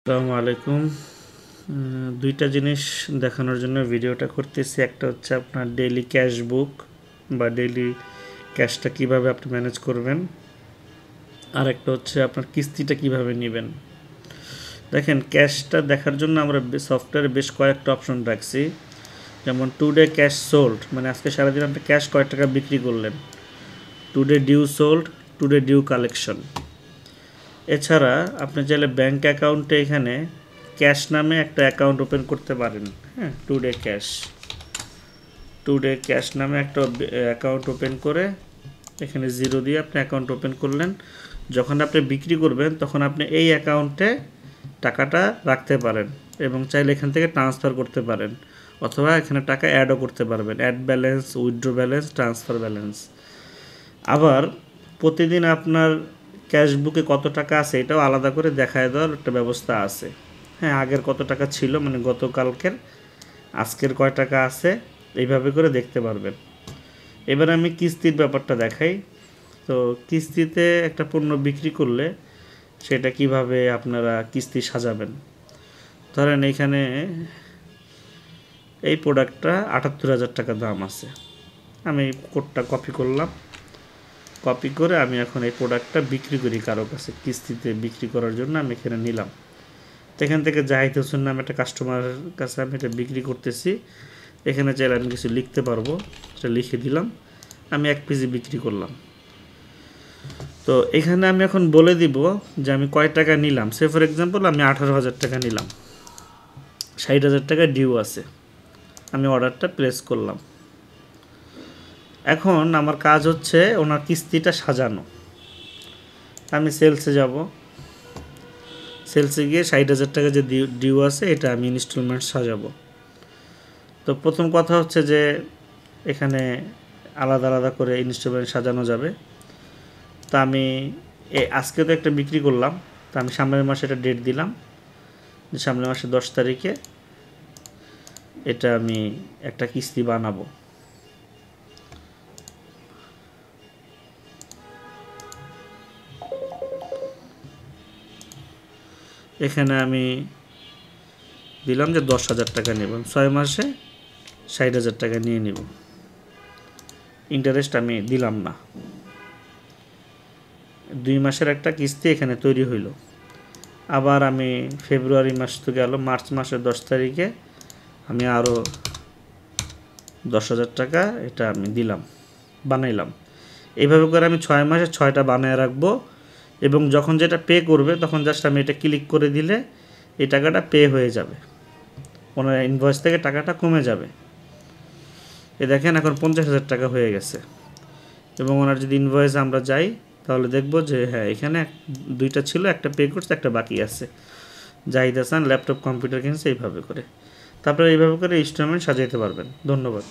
আসসালামু আলাইকুম। দুইটা জিনিস দেখানোর জন্য ভিডিওটা করতেছি। একটা হচ্ছে আপনার ডেইলি ক্যাশ বুক বা ডেইলি ক্যাশটা কিভাবে আপনি ম্যানেজ করবেন, আর একটা হচ্ছে আপনার কিস্তিটা কিভাবে নেবেন। দেখেন, ক্যাশটা দেখার জন্য আমরা সফটওয়্যারে বেশ কয়েকটা অপশন রাখছি। যেমন টুডে ক্যাশ সোল্ড, মানে আজকে সারাদিন আপনি ক্যাশ কয় টাকা বিক্রি করলেন। Today due sold, today due collection. এছাড়া আপনি চাইলে ব্যাঙ্ক অ্যাকাউন্টে এখানে ক্যাশ নামে একটা অ্যাকাউন্ট ওপেন করতে পারেন। হ্যাঁ, টুডে ক্যাশ নামে একটা অ্যাকাউন্ট ওপেন করে এখানে 0 দিয়ে আপনি অ্যাকাউন্ট ওপেন করলেন। যখন আপনি বিক্রি করবেন তখন আপনি এই অ্যাকাউন্টে টাকাটা রাখতে পারেন এবং চাইলে এখান থেকে ট্রান্সফার করতে পারেন, অথবা এখানে টাকা অ্যাডও করতে পারবেন। Add balance, withdraw balance, transfer balance. আবার প্রতিদিন আপনার ক্যাশ বুকে কত টাকা আছে এটাও আলাদা করে দেখায় দেওয়ার একটা ব্যবস্থা আছে। হ্যাঁ, আগের কত টাকা ছিল, মানে গতকালকের, আজকের কয় টাকা আছে, এইভাবে করে দেখতে পারবেন। এবার আমি কিস্তির ব্যাপারটা দেখাই। তো কিস্তিতে একটা পণ্য বিক্রি করলে সেটা কিভাবে আপনারা কিস্তি সাজাবেন। ধরেন এইখানে এই প্রোডাক্টটা ৭৮,০০০ টাকা দাম আছে। আমি কোডটা কপি করলাম, কপি করে আমি এখন এই প্রোডাক্টটা বিক্রি করি কারো কাছে, কিস্তিতে বিক্রি করার জন্য আমি এখানে নিলাম। তো এখান থেকে জাহিদ হোসেন নামে একটা কাস্টমারের কাছে আমি এটা বিক্রি করতেছি। এখানে চাইলে আমি কিছু লিখতে পারবো, সেটা লিখে দিলাম। আমি 1 পিস বিক্রি করলাম। তো এখানে আমি এখন বলে দিব যে আমি কয় টাকা নিলাম। সে ফর এক্সাম্পল আমি 18,000 টাকা নিলাম, 60,000 টাকা ডিউ আছে। আমি অর্ডারটা প্লেস করলাম। এখন আমার কাজ হচ্ছে ওনার কিস্তিটা সাজানো। আমি সেলসে যাব, সেলসে গিয়ে 60,000 টাকা যে ডিউ আছে এটা আমি ইনস্টলমেন্ট সাজাবো। তো প্রথম কথা হচ্ছে যে এখানে আলাদা আলাদা করে ইনস্টলমেন্ট সাজানো যাবে। তো আমি আজকে তো একটা বিক্রি করলাম, তো আমি সামনের মাসে এটা ডেট দিলাম যে সামনের মাসে 10 তারিখে এটা আমি একটা কিস্তি বানাবো। এখানে আমি দিলাম যে 10,000 টাকা নেব, 6 মাসে 60,000 টাকা নিয়ে নিব। ইন্টারেস্ট আমি দিলাম না। 2 মাসের একটা কিস্তি এখানে তৈরি হইল। আবার আমি ফেব্রুয়ারি মাস তো গেল, মার্চ মাসের 10 তারিখে আমি আরও 10,000 টাকা এটা আমি দিলাম, বানাইলাম। এইভাবে করে আমি 6 মাসে 6টা বানায় রাখবো, এবং যখন যেটা পে করবে তখন জাস্ট আমি এটা ক্লিক করে দিলে এই টাকাটা পে হয়ে যাবে, ওনার ইনভয়েস থেকে টাকাটা কমে যাবে। এ দেখেন এখন 50,000 টাকা হয়ে গেছে। এবং ওনার যদি ইনভয়েস আমরা যাই তাহলে দেখব যে হ্যাঁ, এখানে 2টা ছিল, একটা পে করছে, একটা বাকি আছে। জাহিদ হাসান ল্যাপটপ কম্পিউটার কিনছে, এইভাবে করে। তারপরে এইভাবে করে ইনস্টলমেন্ট সাজাইতে পারবেন। ধন্যবাদ।